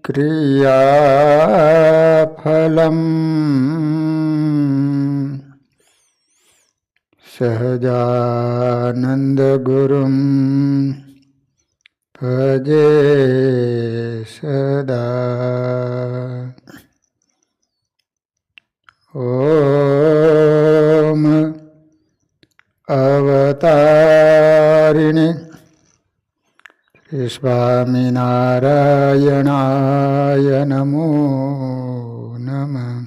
ક્રિયાફલમ સહજાનંદ ગુરુમ ભજે સદા. ઓમ અવતારિણી શ્રી સ્વામિનારાયણાય નમો નમઃ.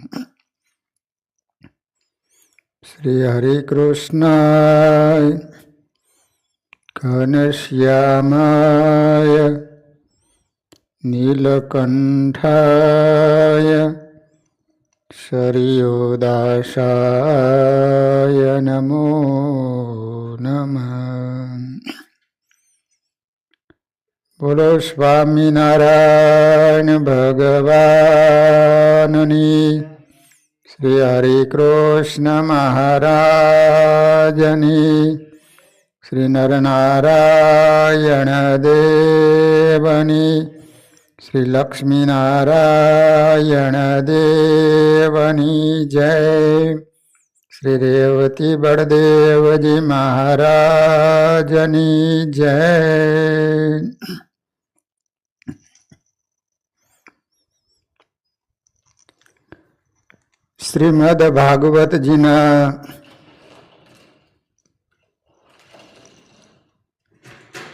શ્રી હરિકૃષ્ણાય ઘનશ્યામાય નીલકંઠાય શરીયોદાસાય નમો નમઃ. બોલો સ્વામિનારાયણ ભગવાનની, શ્રી હરિકૃષ્ણ મહારાજની, શ્રી નરનારાયણ દેવની, શ્રી લક્ષ્મીનારાયણ દેવની જય. શ્રી રેવતી બળદેવજી મહારાજની જય. શ્રીમદ ભાગવતજીના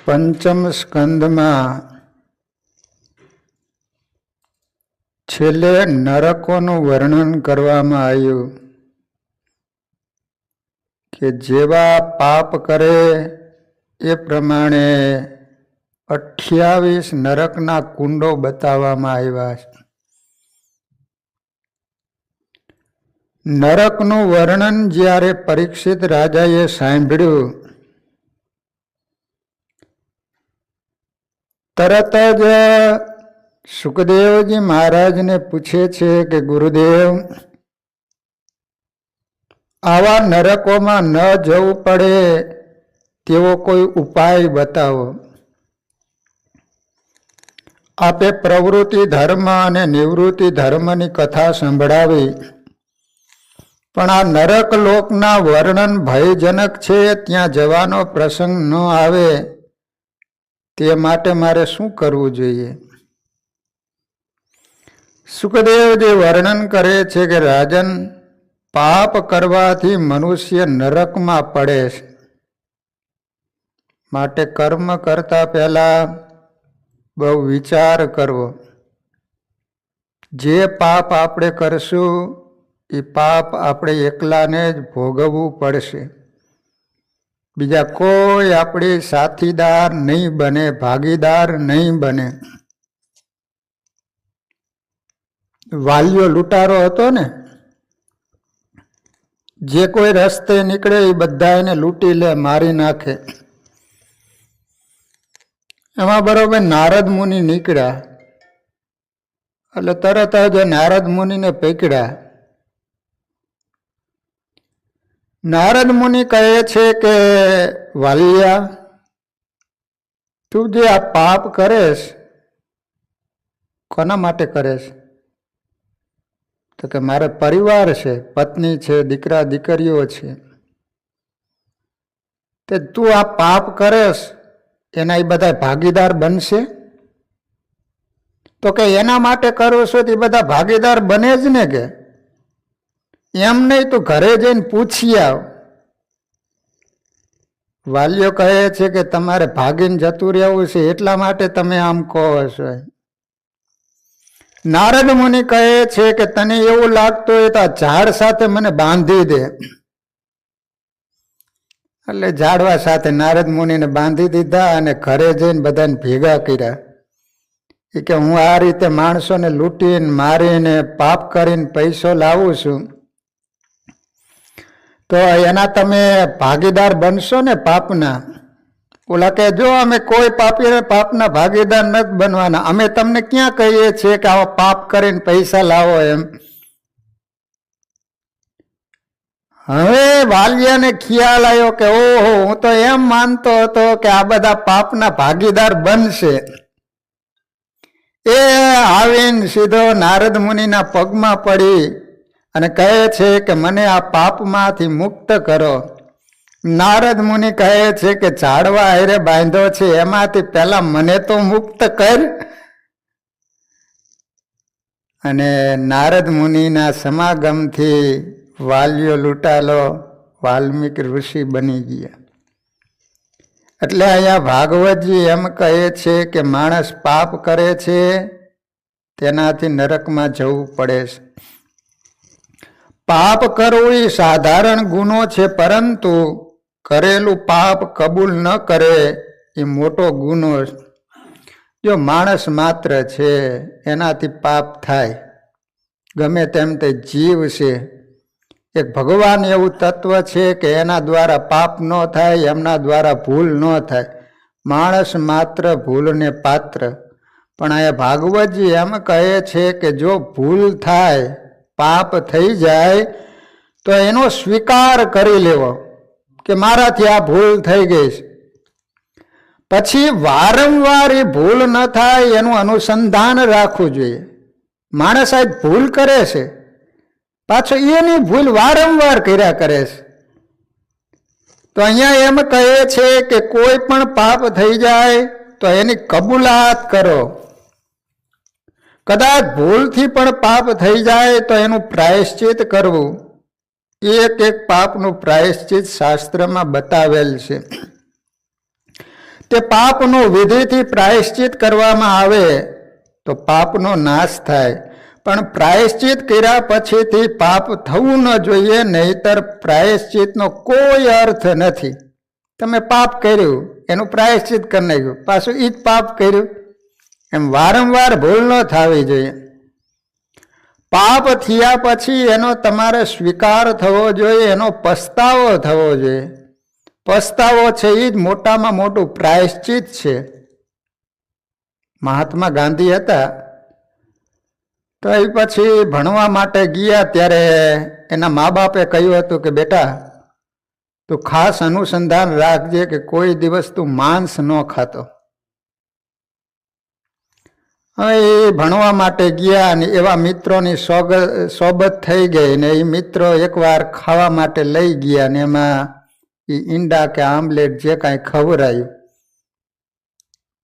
પંચમ સ્કંદમાં છેલ્લે નરકોનું વર્ણન કરવામાં આવ્યું કે જેવા પાપ કરે એ પ્રમાણે 28 નરકના કુંડો બતાવવામાં આવ્યા છે. નરકનું વર્ણન જ્યારે પરીક્ષિત રાજાએ સાંભળ્યું, તરત જ સુખદેવજી મહારાજને પૂછે છે કે ગુરુદેવ, આવા નરકોમાં ન જવું પડે તેવો કોઈ ઉપાય બતાવો. આપે પ્રવૃત્તિ ધર્મ અને નિવૃત્તિ ધર્મની કથા સંભળાવી, પણ આ નરક લોકના વર્ણન ભયજનક છે, ત્યાં જવાનો પ્રસંગ ન આવે તે માટે મારે શું કરવું જોઈએ? સુખદેવજી વર્ણન કરે છે કે રાજન, પાપ કરવાથી મનુષ્ય નરકમાં પડે છે. માટે કર્મ કરતા પહેલા બહુ વિચાર કરવો. જે પાપ આપણે કરશું એ પાપ આપણે એકલાને જ ભોગવવું પડશે. બીજા કોઈ આપણી સાથીદાર નહીં બને, ભાગીદાર નહીં બને. વાલિયો લૂંટારો હતો ને, જે કોઈ રસ્તે નીકળે એ બધા એને લૂંટી લે, મારી નાખે. એમાં બરોબર નારદ મુનિ નીકળ્યા, એટલે તરત જ નારદ મુનિને પકડ્યા. નારદ મુનિ કહે છે કે વાલિયા, તું જે આ પાપ કરેશ કોના માટે કરેશ? તો કે મારે પરિવાર છે, પત્ની છે, દીકરા દીકરીઓ છે. તે તું આ પાપ કરેશ એના એ બધા ભાગીદાર બનશે? તો કે એના માટે કરું છું તે બધા ભાગીદાર બને જ ને. કે એમ નહીં, તું ઘરે જઈને પૂછી આવ. વાલીઓ કહે છે કે તમારે ભાગીને જતું રહેવું છે એટલા માટે તમે આમ કહો છો. નારદ મુનિ કહે છે કે તને એવું લાગતું હોય તો આ ઝાડ સાથે મને બાંધી દે. એટલે ઝાડવા સાથે નારદ મુનિને બાંધી દીધા અને ઘરે જઈને બધાને ભેગા કર્યા. એ કે હું આ રીતે માણસોને લૂંટીને મારીને પાપ કરીને પૈસો લાવું છું, તો એના તમે ભાગીદાર બનશો ને પાપના? ઓલા કે જો અમે કોઈ પાપના ભાગીદાર નથી બનવાના. અમે તમને ક્યાં કહીએ છીએ કે આવા પાપ કરીને પૈસા લાવો એમ. હવે વાલિયાને ખ્યાલ આવ્યો કે ઓહો, હું તો એમ માનતો હતો કે આ બધા પાપના ભાગીદાર બનશે. એ આવે આવીને સીધો નારદ મુનિના પગમાં પડી અને કહે છે કે મને આ પાપમાંથી મુક્ત કરો. નારદ મુનિ કહે છે કે ઝાડવા હારે બાંધ્યો છે એમાંથી પહેલા મને તો મુક્ત કર. અને નારદ મુનિના સમાગમથી વાલીઓ લૂંટાલો વાલ્મીક ઋષિ બની ગયા. એટલે અહીંયા ભાગવતજી એમ કહે છે કે માણસ પાપ કરે છે તેનાથી નરકમાં જવું પડે છે. પાપ કરવું એ સાધારણ ગુનો છે, પરંતુ કરેલું પાપ કબૂલ ન કરે એ મોટો ગુનો. જો માણસ માત્ર છે એનાથી પાપ થાય, ગમે તેમ તે જીવ છે. એક ભગવાન એવું તત્વ છે કે એના દ્વારા પાપ ન થાય, એમના દ્વારા ભૂલ ન થાય. માણસ માત્ર ભૂલને પાત્ર. પણ અહીંયા ભાગવતજી એમ કહે છે કે જો ભૂલ થાય, પાપ થઈ જાય, તો એનો સ્વીકાર કરી લેવો કે મારાથી આ ભૂલ થઈ ગઈ છે. પછી વારંવાર એ ભૂલ ન થાય એનું અનુસંધાન રાખવું જોઈએ. માણસ આ ભૂલ કરે છે, પાછો એની ભૂલ વારંવાર કર્યા કરે છે. તો અહીંયા એમ કહે છે કે કોઈ પણ પાપ થઈ જાય તો એની કબૂલાત કરો. કદાચ ભૂલથી પણ પાપ થઈ જાય તો એનું પ્રાયશ્ચિત કરવું. એક એક પાપનું પ્રાયશ્ચિત શાસ્ત્રમાં બતાવેલ છે. તે પાપનું વિધિથી પ્રાયશ્ચિત કરવામાં આવે તો પાપનો નાશ થાય. પણ પ્રાયશ્ચિત કર્યા પછીથી પાપ થવું ન જોઈએ, નહીતર પ્રાયશ્ચિતનો કોઈ અર્થ નથી. તમે પાપ કર્યું, એનું પ્રાયશ્ચિત કરી નાખ્યું, પાછું એ જ પાપ કર્યું, એમ વારંવાર ભૂલ ન થવી જોઈએ. પાપ થયા પછી એનો તમારે સ્વીકાર થવો જોઈએ, એનો પસ્તાવો થવો જોઈએ. પસ્તાવો છે એ જ મોટામાં મોટું પ્રાયશ્ચિત છે. મહાત્મા ગાંધી હતા તો એ પછી ભણવા માટે ગયા, ત્યારે એના મા બાપે કહ્યું હતું કે બેટા તું ખાસ અનુસંધાન રાખજે કે કોઈ દિવસ તું માંસ ન ખાતો. હવે એ ભણવા માટે ગયા અને એવા મિત્રોની સોબત થઈ ગઈ ને એ મિત્રો એકવાર ખાવા માટે લઈ ગયા ને એમાં એ ઈંડા કે આમલેટ જે કાંઈ ખવડાયું.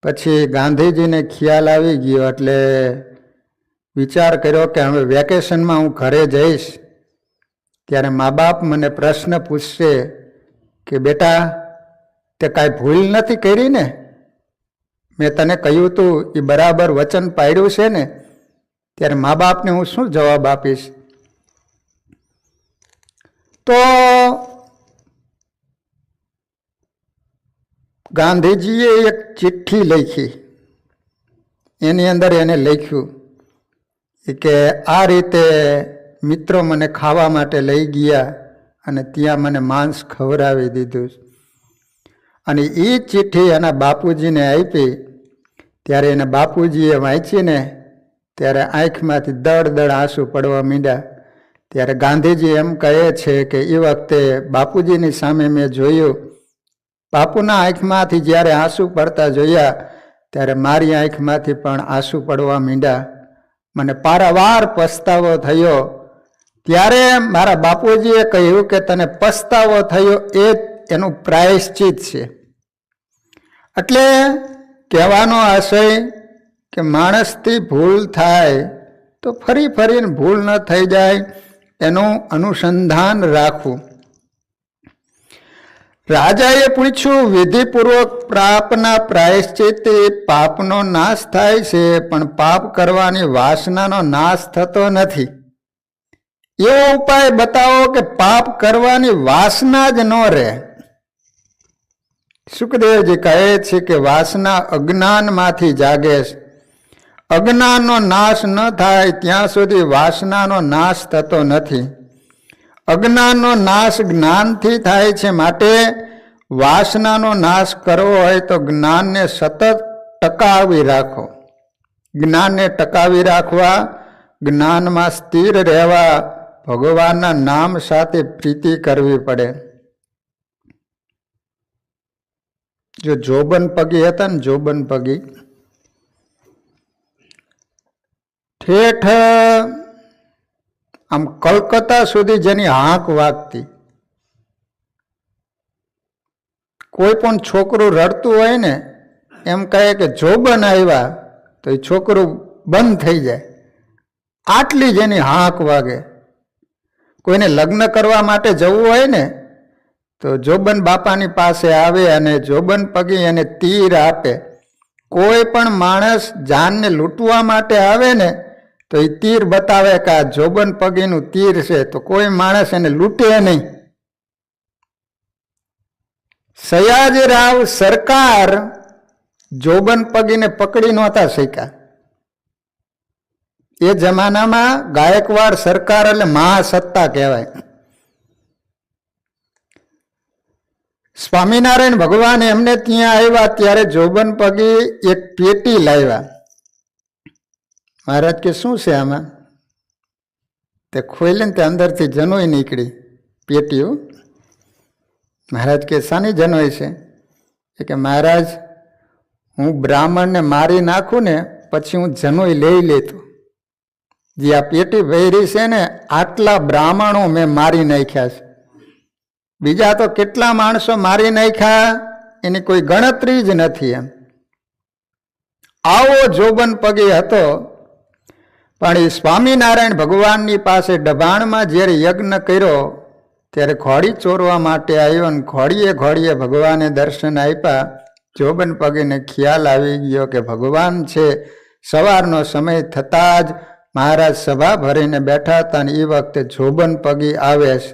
પછી ગાંધીજીને ખ્યાલ આવી ગયો, એટલે વિચાર કર્યો કે હવે વેકેશનમાં હું ઘરે જઈશ ત્યારે મા બાપ મને પ્રશ્ન પૂછશે કે બેટા તે કાંઈ ભૂલ નથી કરી ને, મેં તને કહ્યું તું એ બરાબર વચન પાડ્યું છે ને. ત્યારે મા બાપને હું શું જવાબ આપીશ? તો ગાંધીજીએ એક ચિઠ્ઠી લખી. એની અંદર એને લખ્યું કે આ રીતે મિત્રો મને ખાવા માટે લઈ ગયા અને ત્યાં મને માંસ ખવડાવી દીધું. અને એ ચિઠ્ઠી એના બાપુજીને આપી. ત્યારે એના બાપુજીએ વાંચીને ત્યારે આંખમાંથી દળ દળ આંસુ પડવા માંડ્યા. ત્યારે ગાંધીજી એમ કહે છે કે એ વખતે બાપુજીની સામે મેં જોયું, બાપુના આંખમાંથી જ્યારે આંસુ પડતા જોયા ત્યારે મારી આંખમાંથી પણ આંસુ પડવા માંડ્યા. મને પારાવાર પસ્તાવો થયો. ત્યારે મારા બાપુજીએ કહ્યું કે તને પસ્તાવો થયો એ એનું પ્રાયશ્ચિત છે. એટલે કહેવાનો આશય કે માણસથી ભૂલ થાય તો ફરી ફરીને ભૂલ ન થઈ જાય એનું અનુસંધાન રાખવું. રાજાએ પૂછ્યું, વિધિપૂર્વક પાપના પ્રાયશ્ચિતથી પાપનો નાશ થાય છે, પણ પાપ કરવાની વાસનાનો નાશ થતો નથી. એવો ઉપાય બતાવો કે પાપ કરવાની વાસના જ ન રહે. સુખદેવજી કહે છે કે વાસના અજ્ઞાનમાંથી જાગે છે. અજ્ઞાનનો નાશ ન થાય ત્યાં સુધી વાસનાનો નાશ થતો નથી. અજ્ઞાનનો નાશ જ્ઞાનથી થાય છે. માટે વાસનાનો નાશ કરવો હોય તો જ્ઞાનને સતત ટકાવી રાખો. જ્ઞાનને ટકાવી રાખવા, જ્ઞાનમાં સ્થિર રહેવા, ભગવાનના નામ સાથે પ્રીતિ કરવી પડે. જો જોબન પગી હતા ને, જોબન પગી ઠેઠ આમ કલકત્તા સુધી જેની હાંક વાગતી. કોઈ પણ છોકરું રડતું હોય ને એમ કહે કે જોબન આવ્યા તો એ છોકરું બંધ થઈ જાય, આટલી જેની હાંક વાગે. કોઈને લગ્ન કરવા માટે જવું હોય ને તો જોબન બાપાની પાસે આવે અને જોબન પગી એને તીર આપે. કોઈ પણ માણસ જાનને લૂંટવા માટે આવે ને તો એ તીર બતાવે કે આ જોબન પગીનું તીર છે, તો કોઈ માણસ એને લૂંટે નહીં. સયાજીરાવ સરકાર જોબન પગીને પકડી નહોતા શક્યા. એ જમાનામાં ગાયકવાડ સરકાર એટલે મહાસત્તા કહેવાય. સ્વામિનારાયણ ભગવાન એમને ત્યાં આવ્યા ત્યારે જોબન પગી એક પેટી લાવ્યા. મહારાજ કે શું છે આમાં? તે ખોલીને તે અંદરથી જનોઈ નીકળી પેટીઓ. મહારાજ કે શાની જનોઈ છે? એ કે મહારાજ હું બ્રાહ્મણને મારી નાખું ને પછી હું જનોઈ લઈ લેતો. જે આ પેટી ભરી છે ને આટલા બ્રાહ્મણો મેં મારી નાખ્યા છે. બીજા તો કેટલા માણસો મારી નાખ્યા એની કોઈ ગણતરી જ નથી. એમ આવો જોબન પગી હતો. પણ એ સ્વામિનારાયણ ભગવાનની પાસે દબાણમાં જ્યારે યજ્ઞ કર્યો ત્યારે ઘોડી ચોરવા માટે આવ્યો અને ઘોડીએ ભગવાને દર્શન આપ્યા. જોબન પગીને ખ્યાલ આવી ગયો કે ભગવાન છે. સવારનો સમય થતાં જ મહારાજ સભા ભરીને બેઠા હતા અને એ વખતે જોબન પગી આવે છે.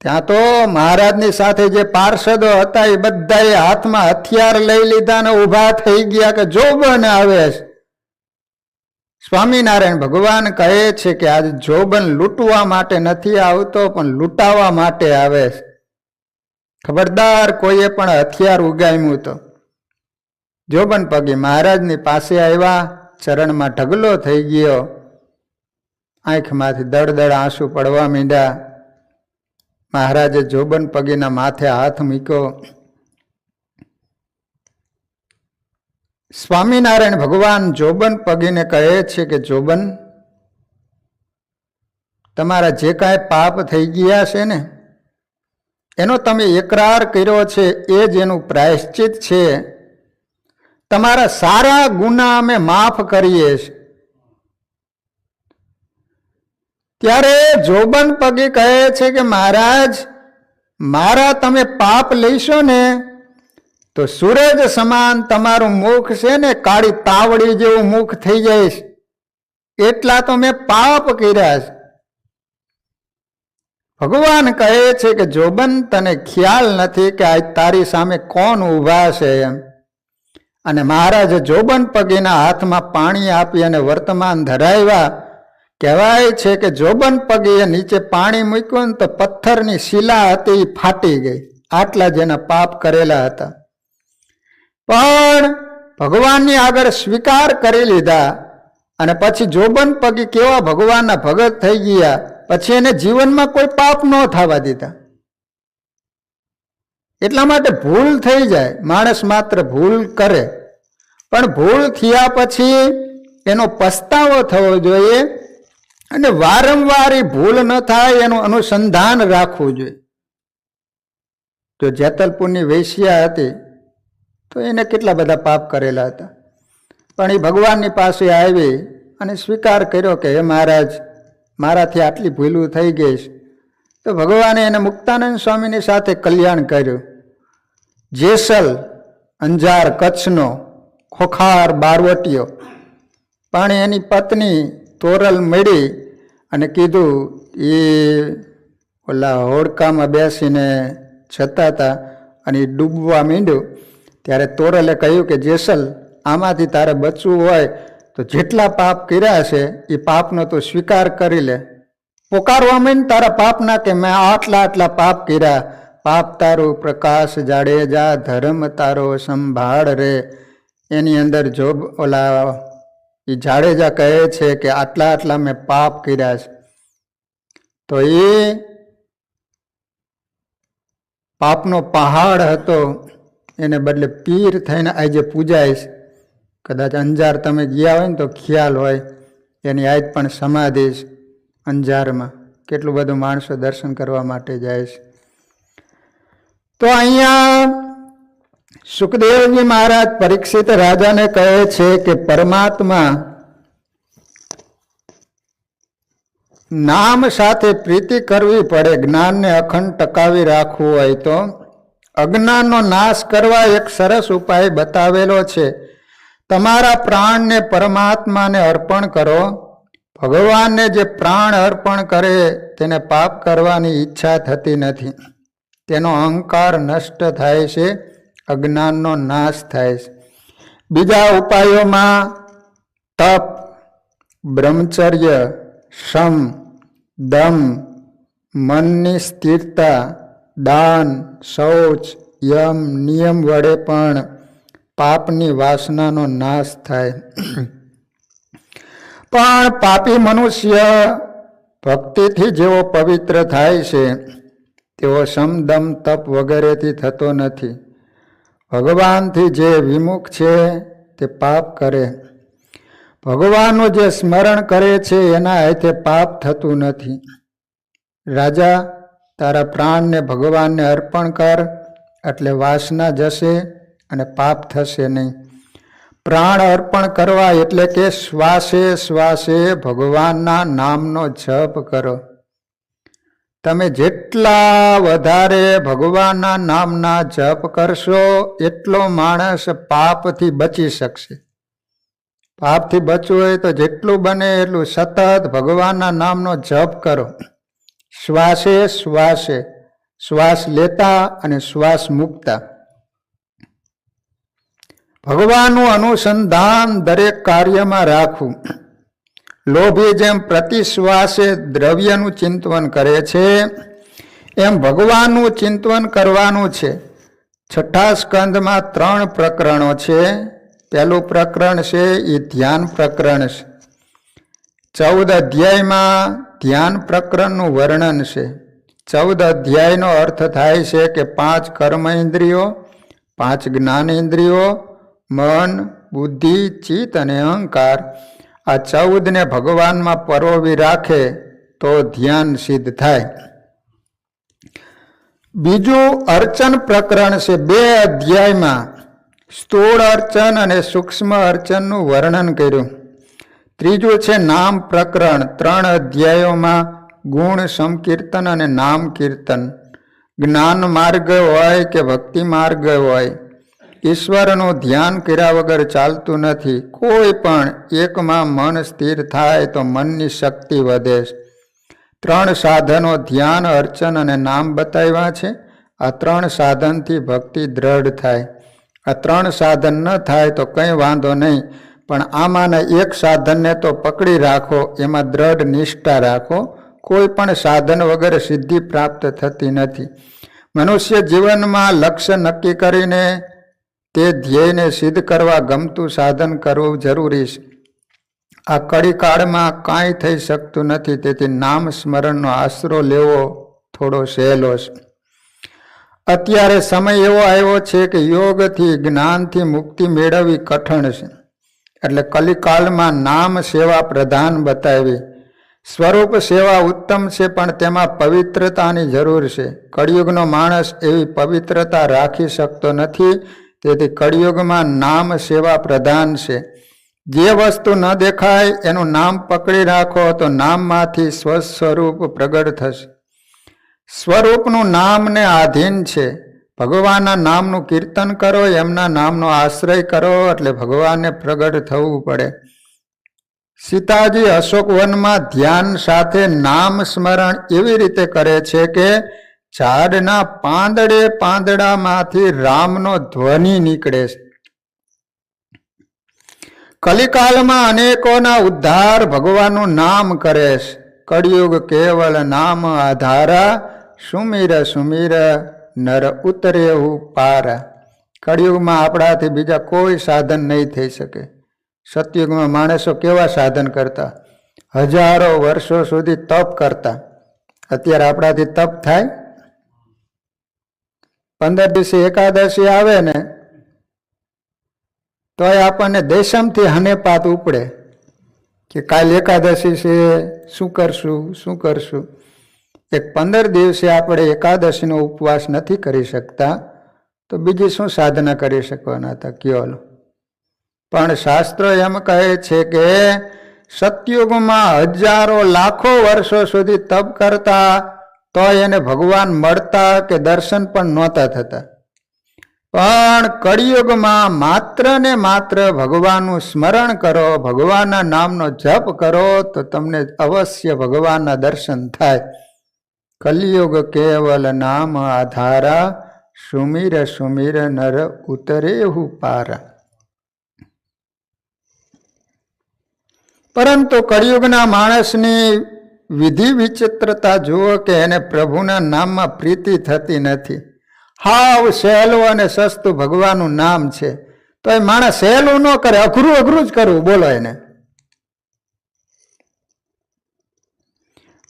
ત્યાં તો મહારાજની સાથે જે પાર્ષદો હતા એ બધાએ હાથમાં હથિયાર લઈ લીધા ને ઊભા થઈ ગયા કે જોબન આવે છે. સ્વામિનારાયણ ભગવાન કહે છે કે આજ જોબન લૂંટવા માટે નથી આવતો પણ લૂંટાવા માટે આવે છે. ખબરદાર કોઈએ પણ હથિયાર ઉગામ્યું તો. જોબન પગી મહારાજની પાસે આવ્યા, ચરણમાં ઢગલો થઈ ગયો, આંખમાંથી દળદળ આંસુ પડવા માંડ્યા. મહારાજે જોબન પગીના માથે હાથ મૂક્યો. સ્વામિનારાયણ ભગવાન જોબન પગીને કહે છે કે જોબન, તમારા જે કાંઈ પાપ થઈ ગયા છે ને એનો તમે એકરાર કર્યો છે એ જ એનું પ્રાયશ્ચિત છે. તમારા સારા ગુના અમે માફ કરીએ છીએ. ત્યારે જોબન પગી કહે છે કે મહારાજ મારા તમે પાપ લઈશો ને તો સૂરજ સમાન તમારું મુખ છે ને કાળી તાવડી જેવું મુખ થઈ જાય છે. એટલા તો મેં પાપ કર્યા છે. ભગવાન કહે છે કે જોબન તને ખ્યાલ નથી કે આજ તારી સામે કોણ ઊભા છે એમ. અને મહારાજે જોબન પગીના હાથમાં પાણી આપી અને વર્તમાન ધરાવ્યા. કહેવાય છે કે જોબન પગીએ નીચે પાણી મૂક્યું ને તો પથ્થરની શિલા હતી એ ફાટી ગઈ. આટલા જેના પાપ કરેલા હતા પણ ભગવાનની આગળ સ્વીકાર કરી લીધા. અને પછી જોબન પગી કેવા ભગવાનના ભગત થઈ ગયા. પછી એને જીવનમાં કોઈ પાપ ન થવા દીધા. એટલા માટે ભૂલ થઈ જાય, માણસ માત્ર ભૂલ કરે પણ ભૂલ થયા પછી એનો પસ્તાવો થવો જોઈએ અને વારંવાર ભૂલ ન થાય એનું અનુસંધાન રાખવું જોઈએ. જો જેતલપુરની વેશ્યા હતી તો એને કેટલા બધા પાપ કરેલા હતા પણ એ ભગવાનની પાસે આવી અને સ્વીકાર કર્યો કે હે મહારાજ મારાથી આટલી ભૂલું થઈ ગઈ છે. તો ભગવાને એને મુક્તાનંદ સ્વામીની સાથે કલ્યાણ કર્યું. જેસલ અંજાર કચ્છનો ખોખાર બારવટીયો પણ એની પત્ની તોરલ મળી અને કીધું એ ઓલા હોડકામાં બેસીને જતા હતા અને એ ડૂબવા માંડ્યું. ત્યારે તોરલે કહ્યું કે જેસલ આમાંથી તારે બચવું હોય તો જેટલા પાપ કર્યા છે એ પાપનો તું સ્વીકાર કરી લે. પોકારવા માંડ તારા પાપના કે મેં આટલા પાપ કર્યા. પાપ તારું પ્રકાશ જાડેજા ધર્મ તારો સંભાળ રે. એની અંદર જો ઓલા એ જાડેજા કહે છે કે આટલા મેં પાપ કર્યા છે. તો એ પાપનો પહાડ હતો એને બદલે પીર થઈને આજે પૂજાય છે. કદાચ અંજાર તમે ગયા હોય ને તો ખ્યાલ હોય, એની આજ પણ સમાધિ છે અંજારમાં. કેટલું બધું માણસો દર્શન કરવા માટે જાય છે. તો અહીંયા સુખદેવજી મહારાજ પરીક્ષિત રાજાને કહે છે કે પરમાત્મા નામ સાથે પ્રીતિ કરવી પડે. જ્ઞાનને અખંડ ટકાવી રાખવું હોય તો અજ્ઞાનનો નાશ કરવા એક સરસ ઉપાય બતાવેલો છે. તમારા પ્રાણને પરમાત્માને અર્પણ કરો. ભગવાનને જે પ્રાણ અર્પણ કરે તેને પાપ કરવાની ઈચ્છા થતી નથી. તેનો અહંકાર નષ્ટ થાય છે, અજ્ઞાનનો નાશ થાય છે. બીજા ઉપાયોમાં તપ, બ્રહ્મચર્ય, શમ, દમ, મનની સ્થિરતા, દાન, શૌચ, યમ, નિયમ વડે પણ પાપની વાસનાનો નાશ થાય. પણ પાપી મનુષ્ય ભક્તિથી જેવો પવિત્ર થાય છે તેવો શમ, દમ, તપ વગેરેથી થતો નથી. ભગવાનથી જે વિમુખ છે તે પાપ કરે. ભગવાનનું જે સ્મરણ કરે છે એના હાથે પાપ થતું નથી. રાજા, તારા પ્રાણને ભગવાનને અર્પણ કર, એટલે વાસના જશે અને પાપ થશે નહીં. પ્રાણ અર્પણ કરવા એટલે કે શ્વાસે શ્વાસે ભગવાનના નામનો જપ કરો. તમે જેટલા વધારે ભગવાનના નામના જપ કરશો એટલો માણસ પાપથી બચી શકશે. પાપથી બચવું હોય તો જેટલું બને એટલું સતત ભગવાનના નામનો જપ કરો. શ્વાસે શ્વાસે, શ્વાસ લેતા અને શ્વાસ મૂકતા. ભગવાનનું અનુસંધાન દરેક કાર્યમાં રાખવું. લોભી જેમ પ્રતિ શ્વાસે દ્રવ્યનું ચિંતન કરે છે એમ ભગવાનનું ચિંતન કરવાનું છે. છઠ્ઠા સ્કંદમાં 3 પ્રકરણો છે. પહેલું પ્રકરણ છે એ ધ્યાન પ્રકરણ છે. 14 અધ્યાયમાં ધ્યાન પ્રકરણનું વર્ણન છે. 14 અધ્યાયનો અર્થ થાય છે કે 5 કર્મ ઇન્દ્રિયો, 5 જ્ઞાન ઇન્દ્રિયો, મન, બુદ્ધિ, ચિત્ત અને અહંકાર, આ 14ને ભગવાનમાં પરોવી રાખે તો ધ્યાન સિદ્ધ થાય. બીજું અર્ચન પ્રકરણ છે. 2 અધ્યાયમાં સ્થૂળ અર્ચન અને સૂક્ષ્મ અર્ચનનું વર્ણન કર્યું. ત્રીજું છે નામ પ્રકરણ. 3 અધ્યાયોમાં ગુણ સંકીર્તન અને નામ કીર્તન. જ્ઞાન માર્ગ હોય કે ભક્તિ માર્ગ હોય, ઈશ્વરનું ધ્યાન કર્યા વગર ચાલતું નથી. કોઈ પણ એકમાં મન સ્થિર થાય તો મનની શક્તિ વધે. 3 સાધનો ધ્યાન, અર્ચન અને નામ બતાવ્યા છે. આ 3 સાધનથી ભક્તિ દ્રઢ થાય. આ 3 સાધન ન થાય તો કંઈ વાંધો નહીં, પણ આમાંના એક સાધનને તો પકડી રાખો, એમાં દ્રઢ નિષ્ઠા રાખો. કોઈ પણ સાધન વગર સિદ્ધિ પ્રાપ્ત થતી નથી. મનુષ્ય જીવનમાં લક્ષ્ય નક્કી કરીને તે ધ્યેયને સિદ્ધ કરવા ગમતું સાધન કરવું જરૂરી છે. આ કળીકાળમાં કાંઈ થઈ શકતું નથી, તેથી નામ સ્મરણનો આશરો લેવો થોડો સહેલો છે. અત્યારે સમય એવો આવ્યો છે કે યોગથી, જ્ઞાનથી મુક્તિ મેળવવી કઠણ છે. એટલે કલિકાળમાં નામ સેવા પ્રધાન બતાવી. સ્વરૂપ સેવા ઉત્તમ છે, પણ તેમાં પવિત્રતાની જરૂર છે. કળિયુગનો માણસ એવી પવિત્રતા રાખી શકતો નથી, તેથી કળિયુગમાં નામ સેવા પ્રધાન છે. જે વસ્તુ ન દેખાય એનું નામ પકડી રાખો તો નામમાંથી સ્વસ્વરૂપ પ્રગટ થશે. સ્વરૂપનું નામને આધીન છે. ભગવાનના નામનું કીર્તન કરો, એમના નામનો આશ્રય કરો, એટલે ભગવાનને પ્રગટ થવું પડે. સીતાજી અશોકવનમાં ધ્યાન સાથે નામ સ્મરણ એવી રીતે કરે છે કે ઝાડના પાંદડામાંથી રામનો ધ્વનિ નીકળે છે. કલિકાલમાં અનેકોના ઉદ્ધાર ભગવાનનું નામ કરે છે. કળિયુગ કેવળ નામ આધારા, સુમીર સુમીર નર ઉતરેહુ પારા. કળિયુગમાં આપણાથી બીજા કોઈ સાધન નહીં થઈ શકે. સતયુગમાં માણસો કેવા સાધન કરતા, હજારો વર્ષો સુધી તપ કરતા. અત્યારે આપણાથી તપ થાય? 15 દિવસે એકાદશી આવે ને તોય આપણને દેશમથી હનેપાત ઉપડે કે કાલ એકાદશી છે, શું કરશું. એક 15 દિવસે આપણે એકાદશીનો ઉપવાસ નથી કરી શકતા તો બીજી શું સાધના કરી શકવાના હતા કયો? પણ શાસ્ત્રો એમ કહે છે કે સતયુગમાં હજારો લાખો વર્ષો સુધી તપ કરતા તો એને ભગવાન મળતા કે દર્શન પણ નહોતા થતા. પણ કળિયુગમાં માત્ર ને માત્ર ભગવાનનું સ્મરણ કરો, ભગવાનના નામનો જપ કરો તો તમને અવશ્ય ભગવાનના દર્શન થાય. કલિયુગ કેવલ નામ આધારા, સુમિર સુમિર નર ઉતરેહુ પારા. પરંતુ કળિયુગના માણસની વિધિ વિચિત્રતા જુઓ કે એને પ્રભુના નામમાં પ્રીતિ થતી નથી. હાવ સહેલું અને સસ્તું ભગવાનનું નામ છે તો એ માણસ સહેલું ન કરે, અઘરું જ કરવું. બોલો એને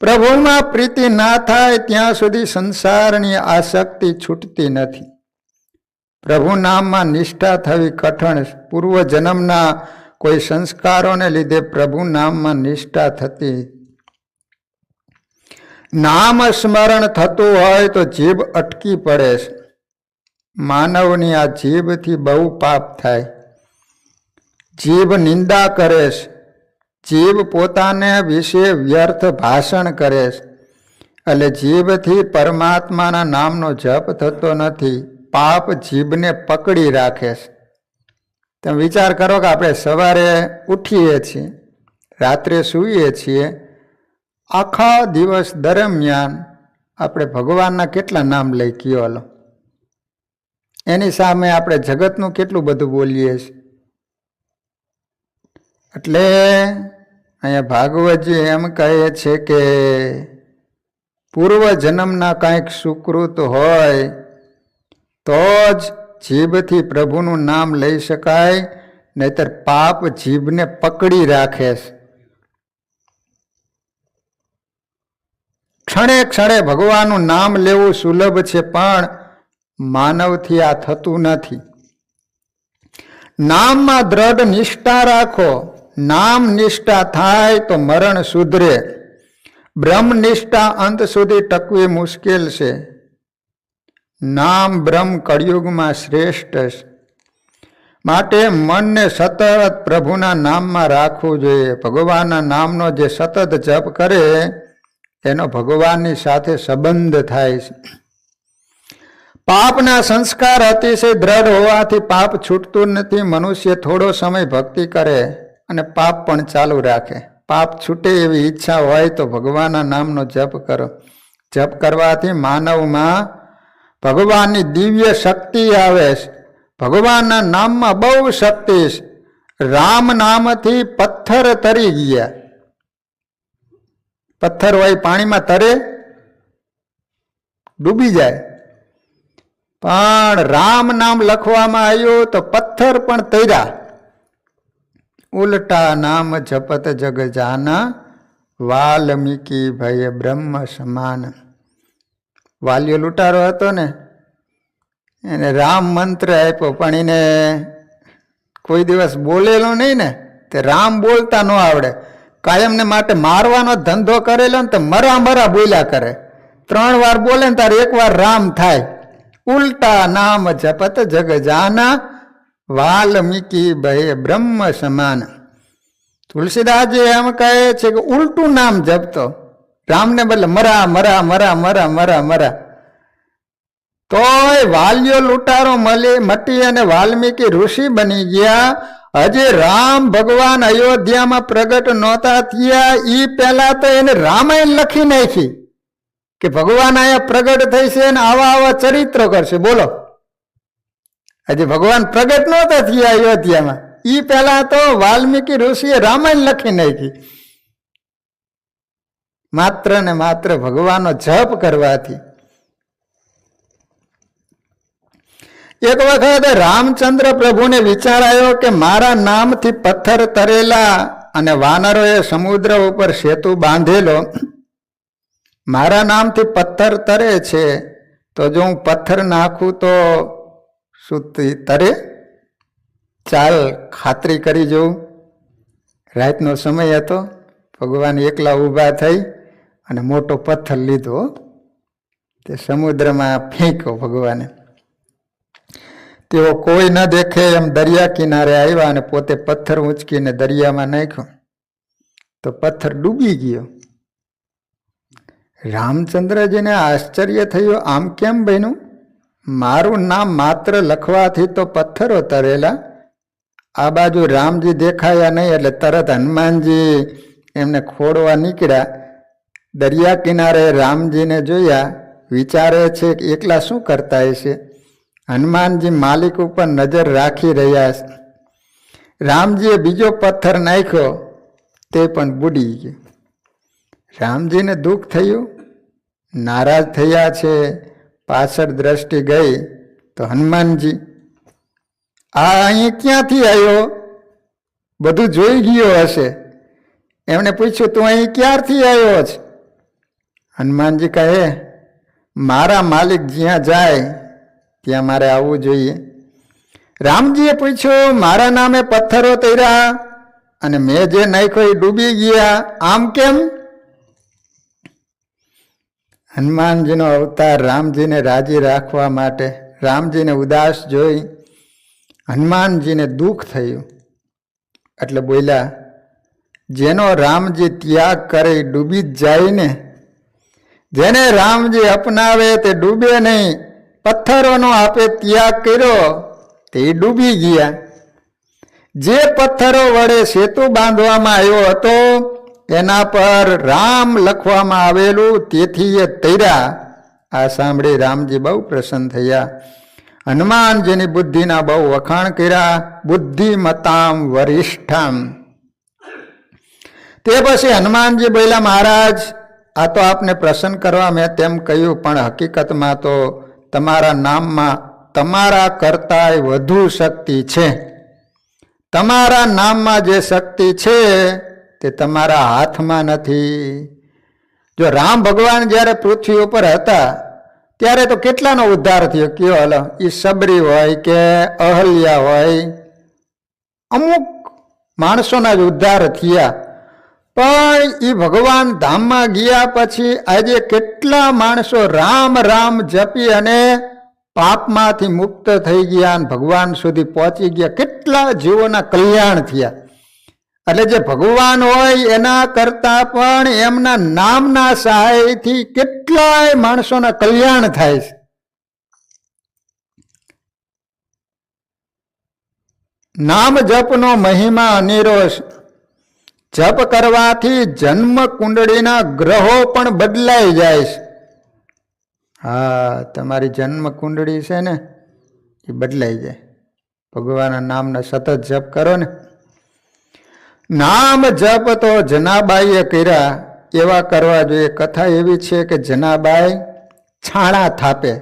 પ્રભુમાં પ્રીતિ ના થાય ત્યાં સુધી સંસારની આસક્તિ છૂટતી નથી. પ્રભુ નામમાં નિષ્ઠા થવી કઠણ. પૂર્વ જન્મના કોઈ સંસ્કારોને લીધે પ્રભુ નામમાં નિષ્ઠા થતી. નામ સ્મરણ થતું હોય તો જીભ અટકી પડે છે. માનવની આ જીભથી બહુ પાપ થાય. જીભ નિંદા કરે છે, જીભ પોતાને વિશે વ્યર્થ ભાષણ કરે છે. એટલે જીભથી પરમાત્માના નામનો જપ થતો નથી. પાપ જીભને પકડી રાખે છે. તમે વિચાર કરો કે આપણે સવારે ઉઠીએ છીએ, રાત્રે સૂઈએ છીએ, આખા દિવસ દરમિયાન આપણે ભગવાનના કેટલા નામ લઈ કયો? લો એની સામે આપણે જગતનું કેટલું બધું બોલીએ છીએ. એટલે અહીંયા ભાગવતજી એમ કહે છે કે પૂર્વ જન્મના કંઈક સુકૃત હોય તો જ જીભથી પ્રભુનું નામ લઈ શકાય, નહીતર પાપ જીભને પકડી રાખે છે. ક્ષણે ક્ષણે ભગવાનનું નામ લેવું સુલભ છે પણ માનવથી આ થતું નથી. નામમાં દ્રઢ નિષ્ઠા રાખો. નામ નિષ્ઠા થાય તો મરણ સુધરે. બ્રહ્મ નિષ્ઠા અંત સુધી ટકવી મુશ્કેલ છે. નામ બ્રહ્મ કળિયુગમાં શ્રેષ્ઠ છે. માટે મનને સતત પ્રભુના નામમાં રાખવું જોઈએ. ભગવાનના નામનો જે સતત જપ કરે એનો ભગવાનની સાથે સંબંધ થાય છે. પાપના સંસ્કાર અતિશય દ્રઢ હોવાથી પાપ છૂટતું નથી. મનુષ્ય થોડો સમય ભક્તિ કરે અને પાપ પણ ચાલુ રાખે. પાપ છૂટે એવી ઈચ્છા હોય તો ભગવાનના નામનો જપ કરો. જપ કરવાથી માનવમાં ભગવાનની દિવ્ય શક્તિ આવે છે. ભગવાનના નામમાં બહુ શક્તિ છે. રામ નામથી પથ્થર તરી ગયા. પથ્થર હોય પાણીમાં તરે, ડૂબી જાય. પણ રામ નામ લખવામાં આવ્યું તો પથ્થર પણ તર્યા. ઉલટા નામ જપત જગ જાના, વાલ્મીકી ભય બ્રહ્મ સમાન. વાલ્યો લૂંટારો હતો ને, એને રામ મંત્ર આપ્યો પણ એને કોઈ દિવસ બોલેલો નહીં ને, તે રામ બોલતા ન આવડે. કાયમને માટે મારવાનો ધંધો કરેલો ને તો મરા બોલ્યા કરે. 3 વાર બોલે ને તારે 1 વાર રામ થાય. ઉલટા નામ જપત જગ જાના, વાલ્મીકી ભય બ્રહ્મ સમાન. તુલસીદાસજી એમ કહે છે કે ઉલટું નામ જપતો, રામને બદલે મરા. તોય વાલ્યો લૂંટારો મટી અને વાલ્મીકી ઋષિ બની ગયા. હજી રામ ભગવાન અયોધ્યામાં પ્રગટ નહોતા થયા ઈ પહેલા તો એને રામાયણ લખી નાખી કે ભગવાન અહીંયા પ્રગટ થઈ છે ને આવા ચરિત્રો કરશે. બોલો, હજી ભગવાન પ્રગટ નહોતા થયા અયોધ્યામાં, ઈ પહેલા તો વાલ્મીકી ઋષિએ રામાયણ લખી નાખી. માત્ર ને માત્ર ભગવાનનો જપ કરવાથી. એક વખત રામચંદ્ર પ્રભુને વિચાર આવ્યો કે મારા નામથી પથ્થર તરેલા અને વાનરોએ સમુદ્ર ઉપર સેતુ બાંધેલો, મારા નામથી પથ્થર તરે છે તો જો હું પથ્થર નાખું તો શું તરે? ચાલ ખાતરી કરી જોઉં. રાતનો સમય હતો. ભગવાન એકલા ઊભા થઈ અને મોટો પથ્થર લીધો, તે સમુદ્રમાં ફેંક્યો ભગવાને. તેઓ કોઈ ન દેખે એમ દરિયા કિનારે આવ્યા અને પોતે પથ્થર ઊંચકીને દરિયામાં નાખ્યો તો પથ્થર ડૂબી ગયો. રામચંદ્રજીને આશ્ચર્ય થયું, આમ કેમ બન્યું? મારું નામ માત્ર લખવાથી તો પથ્થરો તરેલા. આ બાજુ રામજી દેખાયા નહીં એટલે તરત હનુમાનજી એમને ખોડવા નીકળ્યા. દરિયા કિનારે રામજીને જોયા, વિચારે છે કે એકલા શું કરતા હશે. હનુમાનજી માલિક ઉપર નજર રાખી રહ્યા છે. રામજીએ બીજો પથ્થર નાખ્યો, તે પણ બુડી ગયો. રામજીને દુઃખ થયું, નારાજ થયા છે. પાછળ દ્રષ્ટિ ગઈ તો હનુમાનજી આ અહીં ક્યાંથી આવ્યો? બધું જોઈ ગયો હશે. એમણે પૂછ્યું, તું અહીં ક્યારથી આવ્યો છે? હનુમાનજી કહે, મારા માલિક જ્યાં જાય ત્યાં મારે આવવું જોઈએ. રામજીએ પૂછ્યું, મારા નામે પથ્થરો તર્યા અને મેં જે નાખ્યો એ ડૂબી ગયા, આમ કેમ? હનુમાનજીનો અવતાર રામજીને રાજી રાખવા માટે. રામજીને ઉદાસ જોઈ હનુમાનજીને દુઃખ થયું એટલે બોલ્યા, જેનો રામજી ત્યાગ કરે એ ડૂબી જ જાય ને. જેને રામજી અપનાવે તે ડૂબે નહીં. પથ્થરોનો આપે ત્યાગ કર્યો તે ડૂબી ગયા. જે પથ્થરો વડે સેતુ બાંધવામાં આવ્યો હતો એના પર રામ લખવામાં આવેલું, તેથી એ તર્યા. આ સાંભળી રામજી બહુ પ્રસન્ન થયા. હનુમાનજીની બુદ્ધિના બહુ વખાણ કર્યા. બુદ્ધિમતામ વરિષ્ઠામ. તે પછી હનુમાનજી બોલ્યા, મહારાજ આ તો આપને પ્રસન્ન કરવા મેં તેમ કહ્યું, પણ હકીકતમાં તો તમારા નામમાં તમારા કરતાંય વધુ શક્તિ છે. તમારા નામમાં જે શક્તિ છે તે તમારા હાથમાં નથી. જો રામ ભગવાન જ્યારે પૃથ્વી ઉપર હતા ત્યારે તો કેટલાનો ઉદ્ધાર થયો. કયો હલો, એ સબરી હોય કે અહલ્યા હોય, અમુક માણસોના જ ઉદ્ધાર થયા. પણ એ ભગવાન ધામમાં ગયા પછી આજે કેટલા માણસો રામ રામ જપી અને પાપમાંથી મુક્ત થઈ ગયા અને ભગવાન સુધી પહોંચી ગયા. કેટલા જીવોના કલ્યાણ થયા. એટલે જે ભગવાન હોય એના કરતા પણ એમના નામના સહાયથી કેટલાય માણસોના કલ્યાણ થાય છે. નામ જપનો મહિમા અનેરો છે. જપ કરવાથી જન્મ કુંડળીના ગ્રહો પણ બદલાઈ જાય છે. હા, તમારી જન્મ કુંડળી છે ને એ બદલાઈ જાય. ભગવાનના નામના સતત જપ કરો ને. નામ જપ તો જનાબાઈએ કર્યા એવા કરવા જોઈએ. કથા એવી છે કે જનાબાઈ છાણા થાપે.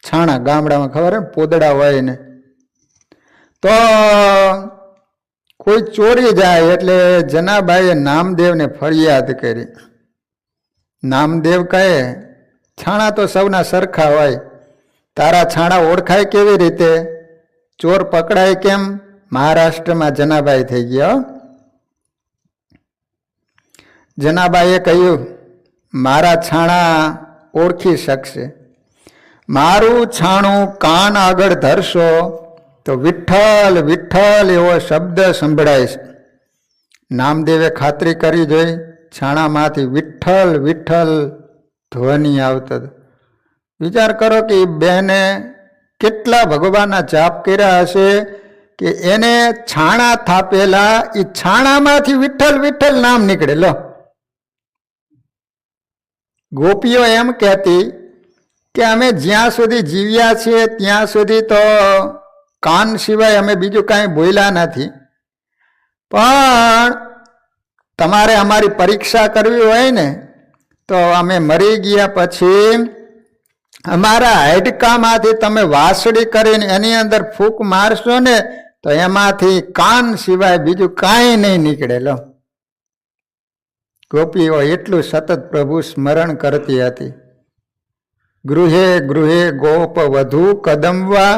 છાણા ગામડામાં ખબર ને પોદડા હોય ને, તો કોઈ ચોરી જાય એટલે જનાબાઈએ નામદેવને ફરિયાદ કરી. નામદેવ કહે, છાણા તો સૌના સરખા હોય, તારા છાણા ઓળખાય કેવી રીતે? ચોર પકડાય કેમ? મહારાષ્ટ્રમાં જનાબાઈ થઈ ગયા. જનાબાઈએ કહ્યું, મારા છાણા ઓળખી શકશે. મારું છાણું કાન આગળ ધરશો તો વિઠ્ઠલ વિઠ્ઠલ એવો શબ્દ સંભળાય છે. નામદેવે ખાતરી કરી જોઈ, છાણામાંથી વિઠ્ઠલ વિઠ્ઠલ ધ્વનિ આવતો. વિચાર કરો કે એ બહેને કેટલા ભગવાનના જાપ કર્યા હશે કે એને છાણા થાપેલા, એ છાણામાંથી વિઠ્ઠલ વિઠ્ઠલ નામ નીકળે. લો, ગોપીઓ એમ કહેતી કે અમે જ્યાં સુધી જીવ્યા છીએ ત્યાં સુધી તો કાન સિવાય અમે બીજું કાંઈ બોલ્યા નથી, પણ તમારે અમારી પરીક્ષા કરવી હોય ને તો અમે મરી ગયા પછી અમારા હાડકામાંથી તમે વાસળી કરીને એની અંદર ફૂંક મારશો ને તો એમાંથી કાન સિવાય બીજું કાંઈ નહીં નીકળે. લો, ગોપીઓ એટલું સતત પ્રભુ સ્મરણ કરતી હતી. ગૃહે ગૃહે ગોપ વધુ કદમવા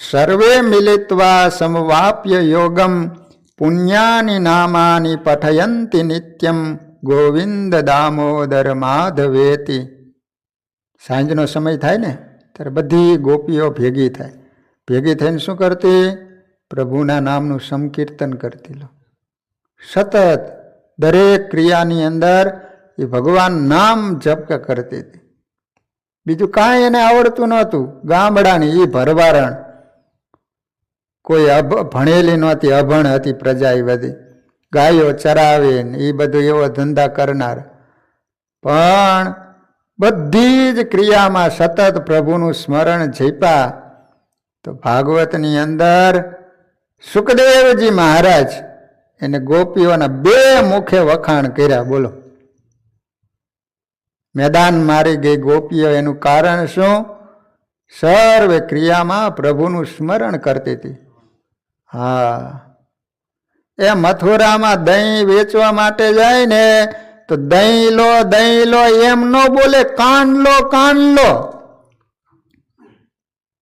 સર્વે મિલિત્વા સમવાપ્ય યોગમ પુણ્યાની નામાની પઠયંતિ નિત્યમ ગોવિંદ દામોદર માધવેતિ. સાંજનો સમય થાય ને ત્યારે બધી ગોપીઓ ભેગી થાય. ભેગી થઈને શું કરતી? પ્રભુના નામનું સંકીર્તન કરતી. લો સતત દરેક ક્રિયાની અંદર એ ભગવાન નામ જપ કરતી હતી. બીજું કાંઈ એને આવડતું નહોતું. ગામડાની એ ભરવારણ, કોઈ ભણેલી નહોતી, અભણ હતી પ્રજા. એ બધી ગાયો ચરાવે એ બધું એવો ધંધા કરનાર, પણ બધી જ ક્રિયામાં સતત પ્રભુનું સ્મરણ જપ્યા. તો ભાગવતની અંદર સુખદેવજી મહારાજ એને ગોપીઓના 2 મુખે વખાણ કર્યા. બોલો, મેદાન મારી ગઈ ગોપીઓ. એનું કારણ શું? સર્વે ક્રિયામાં પ્રભુનું સ્મરણ કરતી હતી. હા, એ મથુરામાં દહીં વેચવા માટે જાય ને તો દહીં લો એમ ન બોલે, કાન લો.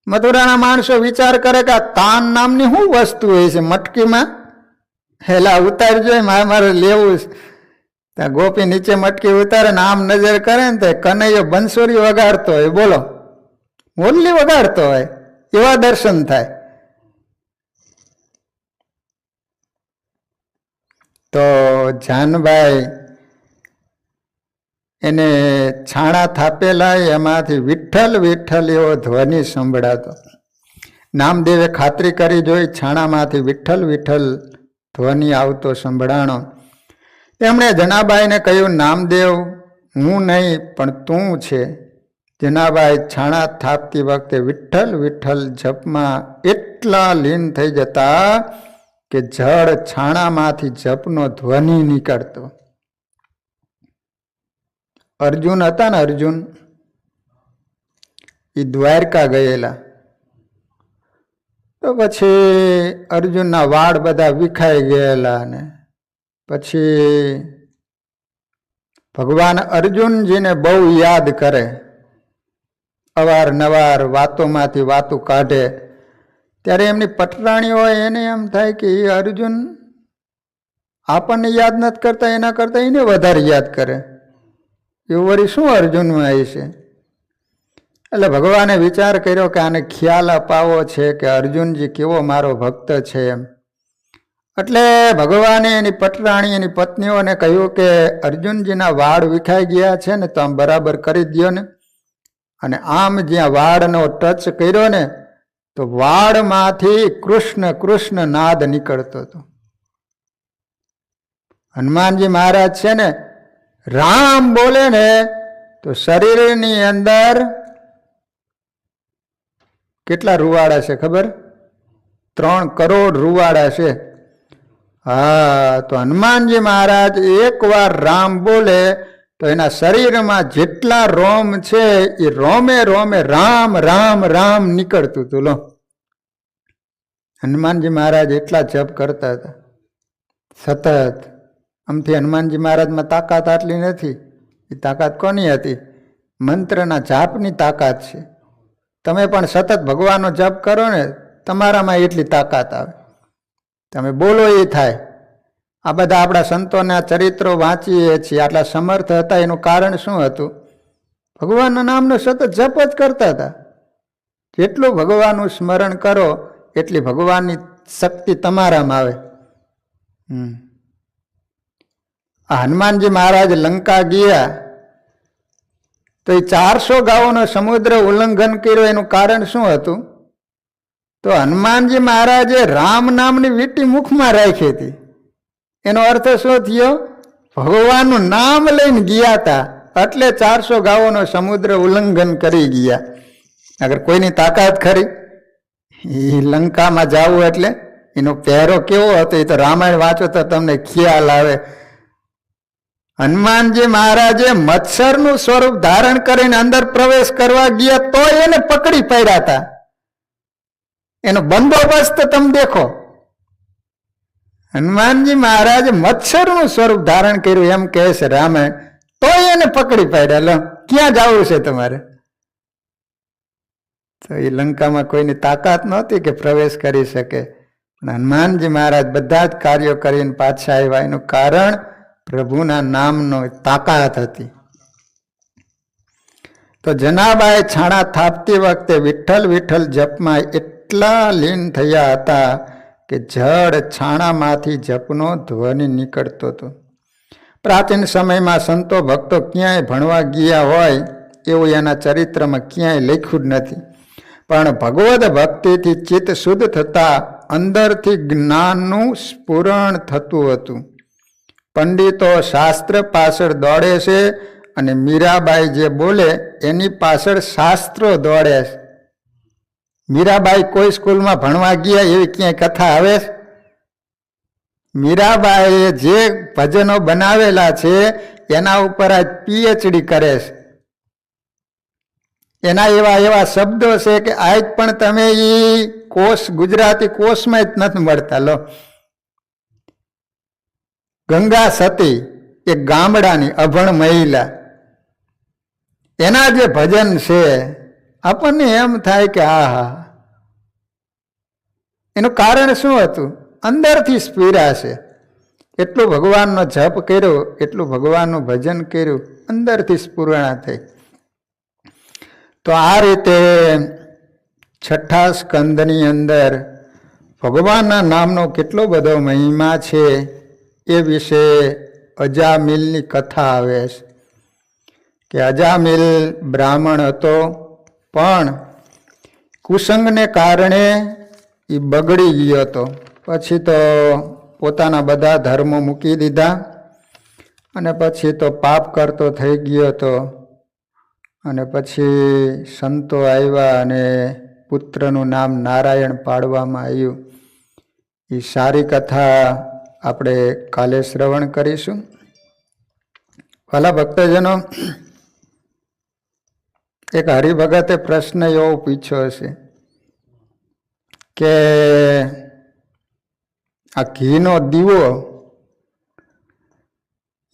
મથુરાના માણસો વિચાર કરે કે આ કાન નામની શું વસ્તુ હોય છે મટકીમાં, હેલા ઉતારજો, મારે લેવું. ત્યાં ગોપી નીચે મટકી ઉતારે ને આમ નજર કરે ને તો કનૈયો બંસુરી વગાડતો હોય. બોલો, મુરલી વગાડતો હોય, એવા દર્શન થાય. તો જાનભાઈ એને છાણા થાપેલા, એમાંથી વિઠ્ઠલ વિઠ્ઠલ એવો ધ્વનિ સંભળાતો. નામદેવે ખાતરી કરી જોઈ, છાણામાંથી વિઠ્ઠલ વિઠ્ઠલ ધ્વનિ આવતો સંભળાણો. તેમણે જનાબાઈને કહ્યું, નામદેવ હું નહીં પણ તું છે. જનાબાઈ છાણા થાપતી વખતે વિઠ્ઠલ વિઠ્ઠલ જપમાં એટલા લીન થઈ જતા કે જળ છાણામાંથી જપનો ધ્વનિ નીકળતો. અર્જુન હતા ને, અર્જુન એ દ્વારકા ગયેલા. તો પછી અર્જુનના વાળ બધા વિખાઈ ગયેલા ને પછી ભગવાન અર્જુનજીને બહુ યાદ કરે. અવારનવાર વાતોમાંથી વાતો કાઢે. ત્યારે એમની પટરાણીઓ એને એમ થાય કે એ અર્જુન આપણને યાદ નથી કરતા, એના કરતા એને વધારે યાદ કરે. એવું વળી શું અર્જુનમાં આવી છે? એટલે ભગવાને વિચાર કર્યો કે આને ખ્યાલ અપાવો છે કે અર્જુનજી કેવો મારો ભક્ત છે એમ. એટલે ભગવાને એની પટરાણી, એની પત્નીઓને કહ્યું કે અર્જુનજીના વાળ વિખાઈ ગયા છે ને તો આમ બરાબર કરી દો ને. અને આમ જ્યાં વાળનો ટચ કર્યો ને તો વાળમાંથી કૃષ્ણ કૃષ્ણ નાદ નીકળતો હતો. હનુમાનજી મહારાજ છે ને રામ બોલે ને તો શરીરની અંદર કેટલા રૂવાડા છે ખબર? 3 કરોડ રૂવાડા છે. હા, તો હનુમાનજી મહારાજ એકવાર રામ બોલે તો એના શરીરમાં જેટલા રોમ છે એ રોમે રોમે રામ રામ રામ નીકળતું હતું. લો, હનુમાનજી મહારાજ એટલા જપ કરતા હતા સતત. આમથી હનુમાનજી મહારાજમાં તાકાત આટલી નથી. એ તાકાત કોની હતી? મંત્રના જાપની તાકાત છે. તમે પણ સતત ભગવાનનો જપ કરો ને, તમારામાં એટલી તાકાત આવે. તમે બોલો એ થાય. આ બધા આપણા સંતોના ચરિત્રો વાંચીએ છીએ, આટલા સમર્થ હતા. એનું કારણ શું હતું? ભગવાનના નામનો સતત જપ જ કરતા હતા. જેટલું ભગવાનનું સ્મરણ કરો એટલી ભગવાનની શક્તિ તમારામાં આવે. આ હનુમાનજી મહારાજ લંકા ગયા તો એ 400 ગાઓનો સમુદ્ર ઉલ્લંઘન કર્યો. એનું કારણ શું હતું? તો હનુમાનજી મહારાજે રામ નામની વીંટી મુખમાં રાખી હતી. એનો અર્થ શું થયો? ભગવાનનું નામ લઈને ગયા હતા એટલે 400 ગાઓનો સમુદ્ર ઉલ્લંઘન કરી ગયા. અગર કોઈની તાકાત ખરી એ લંકામાં જવું એટલે એનો પહેરો કેવો હતો એ તો રામાયણ વાંચો તો તમને ખ્યાલ આવે. હનુમાનજી મહારાજે મચ્છરનું સ્વરૂપ ધારણ કરીને અંદર પ્રવેશ કરવા ગયા તો એને પકડી પડ્યા હતા. એનો બંદોબસ્ત તમે દેખો. હનુમાનજી મહારાજે મચ્છરનું સ્વરૂપ ધારણ કર્યું એમ કહે છે રામાયણ, તો એને પકડી પાડ્યા. લો, ક્યાં જવું છે તમારે? તો એ લંકામાં કોઈની તાકાત નહોતી કે પ્રવેશ કરી શકે, પણ હનુમાનજી મહારાજ બધા જ કાર્યો કરીને પાછા આવ્યા. એનું કારણ પ્રભુના નામનો તાકાત હતી. તો જનાબાએ છાણા થાપતી વખતે વિઠ્ઠલ વિઠ્ઠલ જપમાં એટલા લીન થયા હતા કે જડ છાણામાંથી જપનો ધ્વનિ નીકળતો હતો. પ્રાચીન સમયમાં સંતો ભક્તો ક્યાંય ભણવા ગયા હોય એવું એના ચરિત્રમાં ક્યાંય લખ્યું જ નથી, પણ ભગવદ ભક્તિથી ચિત્ત શુદ્ધ થતા અંદરથી જ્ઞાનનું સ્ફુરણ થતું હતું. પંડિતો શાસ્ત્ર પાછળ દોડે છે અને મીરાબાઈ જે બોલે એની પાછળ શાસ્ત્રો દોડે છે. મીરાબાઈ કોઈ સ્કૂલમાં ભણવા ગયા એવી ક્યાંય કથા આવે છે? મીરાબાઈએ જે ભજનો બનાવેલા છે એના ઉપર આજ પીએચડી કરે છે. એના એવા એવા શબ્દો છે કે આજ પણ તમે એ કોષ ગુજરાતી કોષમાં જ નથી મળતા. લો, ગંગા સતી એક ગામડાની અભણ મહિલા, એના જે ભજન છે આપણને એમ થાય કે હા, એનું કારણ શું હતું? અંદરથી સ્ફુર્યા છે. એટલું ભગવાનનો જપ કર્યો, એટલું ભગવાનનું ભજન કર્યું, અંદરથી સ્ફુરણા થઈ. તો આ રીતે છઠ્ઠા સ્કંદની અંદર ભગવાનના નામનો કેટલો બધો મહિમા છે એ વિશે અજામિલની કથા આવે છે કે અજામિલ બ્રાહ્મણ હતો, પણ કુસંગને કારણે એ બગડી ગયો હતો. પછી તો પોતાના બધા ધર્મો મૂકી દીધા અને પછી તો પાપ કરતો થઈ ગયો હતો. અને પછી સંતો આવ્યા અને પુત્રનું નામ નારાયણ પાડવામાં આવ્યું. એ સારી કથા આપણે કાલે શ્રવણ કરીશું. ભલા ભક્તજનો, એક હરિભગતે પ્રશ્ન એવો પૂછ્યો હશે કે આ ઘીનો દીવો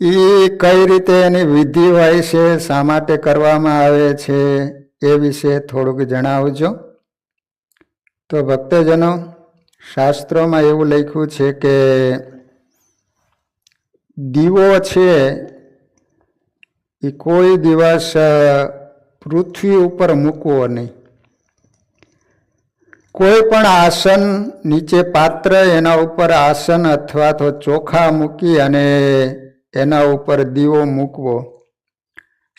એ કઈ રીતે એની વિધિ હોય છે, શા માટે કરવામાં આવે છે, એ વિશે થોડુંક જણાવજો. તો ભક્તજનો, શાસ્ત્રોમાં એવું લખ્યું છે કે દીવો છે એ કોઈ દિવસ પૃથ્વી ઉપર મૂકવો નહીં. કોઈ પણ આસન નીચે પાત્ર, એના ઉપર આસન અથવા તો ચોખા મૂકી અને એના ઉપર દીવો મૂકવો.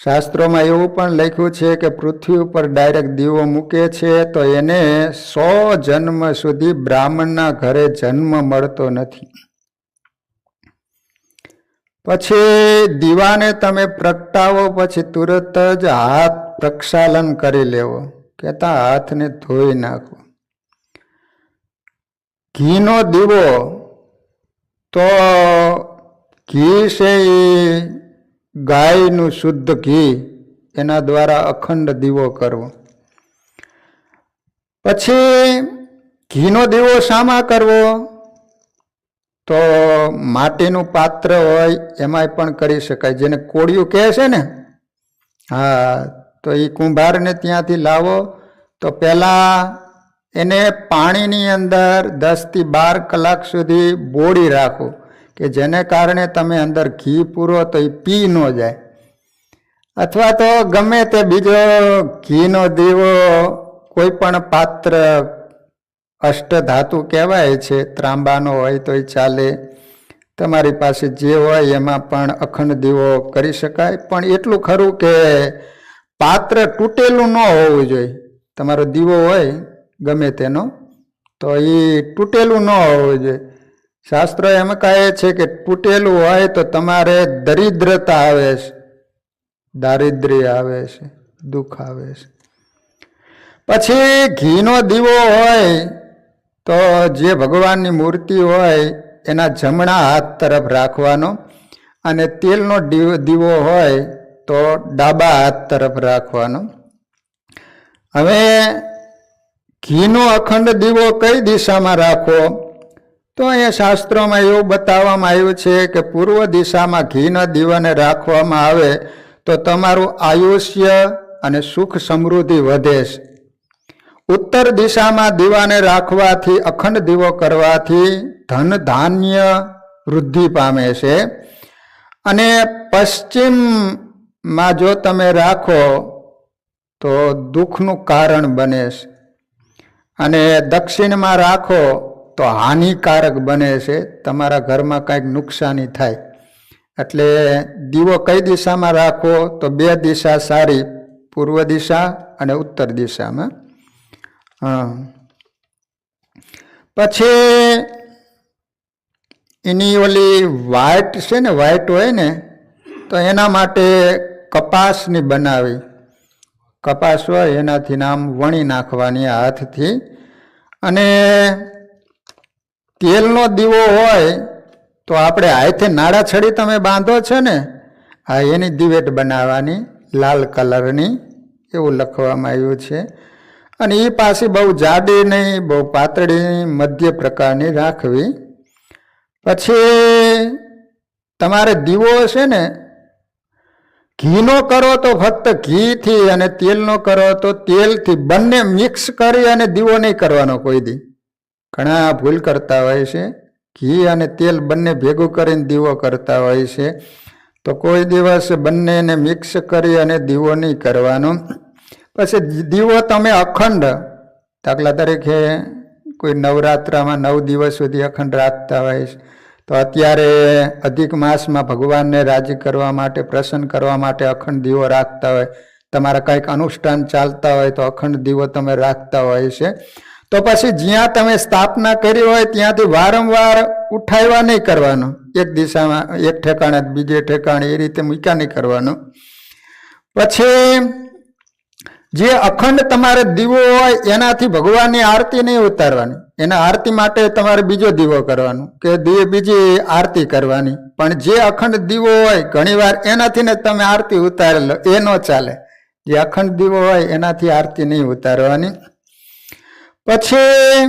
શાસ્ત્રોમાં એવું પણ લખ્યું છે કે પૃથ્વી ઉપર ડાયરેક્ટ દીવો મૂકે છે તો એને 100 જન્મ સુધી બ્રાહ્મણના ઘરે જન્મ મળતો નથી. પછી દીવાને તમે પ્રગટાવો પછી તુરત જ હાથ પ્રક્ષાલન કરી લેવો, કહેતા હાથને ધોઈ નાખવો. ઘીનો દીવો તો ઘી છે એ ગાયનું શુદ્ધ ઘી, એના દ્વારા અખંડ દીવો કરવો. પછી ઘીનો દીવો શામાં કરવો? તો માટીનું પાત્ર હોય એમાંય પણ કરી શકાય, જેને કોળિયું કહે છે ને. હા, તો એ કુંભારને ત્યાંથી લાવો તો પહેલાં એને પાણીની અંદર 10 થી 12 કલાક સુધી બોળી રાખો કે જેને કારણે તમે અંદર ઘી પૂરો તો એ પી ન જાય. અથવા તો ગમે તે બીજો ઘીનો દીવો કોઈ પણ પાત્ર, અષ્ટધાતુ કહેવાય છે, ત્રાંબાનો હોય તોય ચાલે, તમારી પાસે જે હોય એમાં પણ અખંડ દીવો કરી શકાય. પણ એટલું ખરું કે પાત્ર તૂટેલું ન હોવું જોઈએ. તમારો દીવો હોય ગમે તેનો તો એ તૂટેલું ન હોવું જોઈએ. શાસ્ત્રો એમ કહે છે કે તૂટેલું હોય તો તમારે દરિદ્રતા આવે છે, દારિદ્ર્ય આવે છે, દુઃખ આવે છે. પછી ઘીનો દીવો હોય તો જે ભગવાનની મૂર્તિ હોય એના જમણા હાથ તરફ રાખવાનો, અને તેલનો દીવો હોય તો ડાબા હાથ તરફ રાખવાનો. હવે ઘીનો અખંડ દીવો કઈ દિશામાં રાખવો? તો અહીંયા શાસ્ત્રોમાં એવું બતાવવામાં આવ્યું છે કે પૂર્વ દિશામાં ઘીના દીવાને રાખવામાં આવે તો તમારું આયુષ્ય અને સુખ સમૃદ્ધિ વધે છે. ઉત્તર દિશામાં દીવાને રાખવાથી, અખંડ દીવો કરવાથી ધન ધાન્ય વૃદ્ધિ પામે છે. અને પશ્ચિમમાં જો તમે રાખો તો દુઃખનું કારણ બને છે, અને દક્ષિણમાં રાખો તો હાનિકારક બને છે, તમારા ઘરમાં કંઈક નુકસાની થાય. એટલે દીવો કઈ દિશામાં રાખવો? તો બે દિશા સારી, પૂર્વ દિશા અને ઉત્તર દિશામાં. પછી એની ઓલી વ્હાઈટ છે ને, વ્હાઈટ હોય ને, તો એના માટે કપાસની બનાવી, કપાસ હોય એનાથી આમ વણી નાખવાની હાથથી. અને તેલનો દીવો હોય તો આપણે હાથે નાડા છડી તમે બાંધો છો ને, આ એની દિવેટ બનાવવાની, લાલ કલરની, એવું લખવામાં આવ્યું છે. અને એ પાછી બહુ જાડી નહીં, બહુ પાતળી નહીં, મધ્ય પ્રકારની રાખવી. પછી તમારે દીવો છે ને, ઘીનો કરો તો ફક્ત ઘીથી, અને તેલનો કરો તો તેલથી, બંને મિક્સ કરી અને દીવો નહીં કરવાનો કોઈ દી. ઘણા ભૂલ કરતા હોય છે, ઘી અને તેલ બંને ભેગું કરીને દીવો કરતા હોય છે. તો કોઈ દિવસ બંનેને મિક્સ કરી અને દીવો નહીં કરવાનો. પછી દીવો તમે અખંડ, દાખલા તરીકે કોઈ નવરાત્રામાં 9 દિવસ સુધી અખંડ રાખતા હોય છે, તો અત્યારે અધિક માસમાં ભગવાનને રાજી કરવા માટે, પ્રસન્ન કરવા માટે અખંડ દીવો રાખતા હોય. તમારા કંઈક અનુષ્ઠાન ચાલતા હોય તો અખંડ દીવો તમે રાખતા હોય છે. તો પછી જ્યાં તમે સ્થાપના કરી હોય ત્યાંથી વારંવાર ઉઠાવ્યા નહીં કરવાનું, એક દિશામાં એક ઠેકાણે બીજે ઠેકાણે એ રીતે મૂક્યા નહીં કરવાનું. પછી જે અખંડ તમારે દીવો હોય એનાથી ભગવાનની આરતી નહીં ઉતારવાની, એના આરતી માટે તમારે બીજો દીવો કરવાનો કે બીજી આરતી કરવાની. પણ જે અખંડ દીવો હોય ઘણીવાર એનાથી ને તમે આરતી ઉતારેલો, એ ન ચાલે. જે અખંડ દીવો હોય એનાથી આરતી નહીં ઉતારવાની. પછી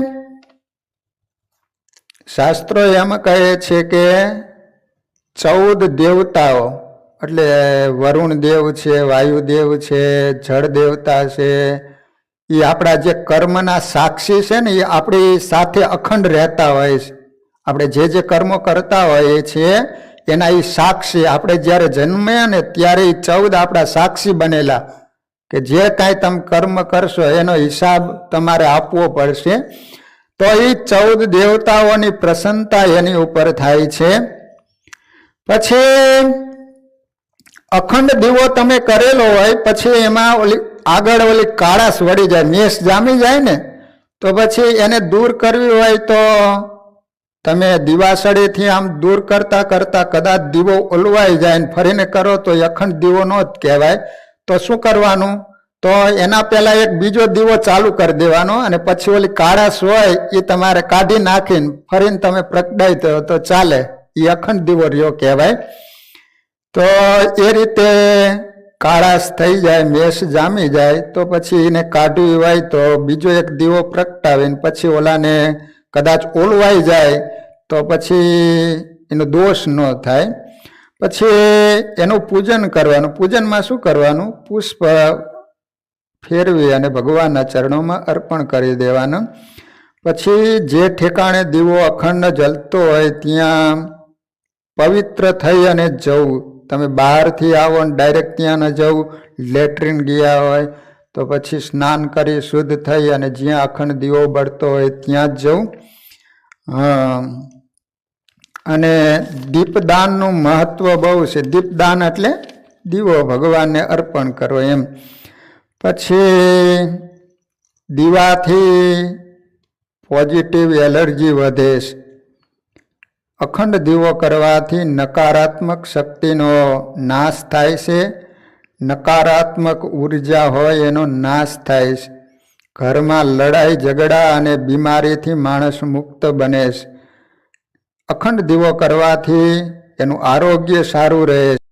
શાસ્ત્રો એમ કહે છે કે 14 દેવતાઓ, એટલે વરુણ દેવ છે, વાયુદેવ છે, જળ દેવતા છે, એ આપણા જે કર્મના સાક્ષી છે ને, એ આપણી સાથે અખંડ રહેતા હોય છે. આપણે જે કર્મો કરતા હોઈએ છીએ એના એ સાક્ષી, આપણે જ્યારે જન્મ્યા ને ત્યારે એ 14 આપણા સાક્ષી બનેલા, કે જે કાંઈ તમે કર્મ કરશો એનો હિસાબ તમારે આપવો પડશે. તો એ 14 દેવતાઓની પ્રસન્નતા એની ઉપર થાય છે. પછી અખંડ દીવો તમે કરેલો હોય, પછી એમાં આગળ ઓલી કાળાશ વળી જાય, મેષ જામી જાય ને, તો પછી એને દૂર કરવી હોય તો તમે દીવાસળીથી આમ દૂર કરતા કરતા કદાચ દીવો ઓલવાઈ જાય ને ફરીને કરો તો અખંડ દીવો ન જ કહેવાય. તો શું કરવાનું? તો એના પહેલા એક બીજો દીવો ચાલુ કરી દેવાનો, અને પછી ઓલી કાળાશ હોય એ તમારે કાઢી નાખીને ફરીને તમે પ્રગટાઈ દો તો ચાલે, એ અખંડ દીવો રહ્યો કહેવાય. તો એ રીતે કાળાશ થઈ જાય, મેષ જામી જાય, તો પછી એને કાઢવી હોય તો બીજો એક દીવો પ્રગટાવીને પછી ઓલાને કદાચ ઓલવાઈ જાય તો પછી એનો દોષ ન થાય. પછી એનું પૂજન કરવાનું. પૂજનમાં શું કરવાનું? પુષ્પ ફેરવી અને ભગવાનના ચરણોમાં અર્પણ કરી દેવાનું. પછી જે ઠેકાણે દીવો અખંડ જલતો હોય ત્યાં પવિત્ર થઈ અને જવું. તમે બહારથી આવો ને ડાયરેક્ટ ત્યાં ન જવું, લેટ્રિન ગયા હોય તો પછી સ્નાન કરી શુદ્ધ થઈ અને જ્યાં અખંડ દીવો બળતો હોય ત્યાં જ જવું. અને દીપદાનનું મહત્વ બહુ છે. દીપદાન એટલે દીવો ભગવાનને અર્પણ કરો એમ. પછી દીવાથી પોઝિટિવ એલર્જી વધે છે. અખંડ દીવો કરવાથી નકારાત્મક શક્તિનો નાશ થાય છે, નકારાત્મક ઉર્જા હોય એનો નાશ થાય છે. ઘરમાં લડાઈ ઝઘડા અને બીમારીથી માણસ મુક્ત બને છે. અખંડ દીવો કરવાથી એનું આરોગ્ય સારું રહે છે.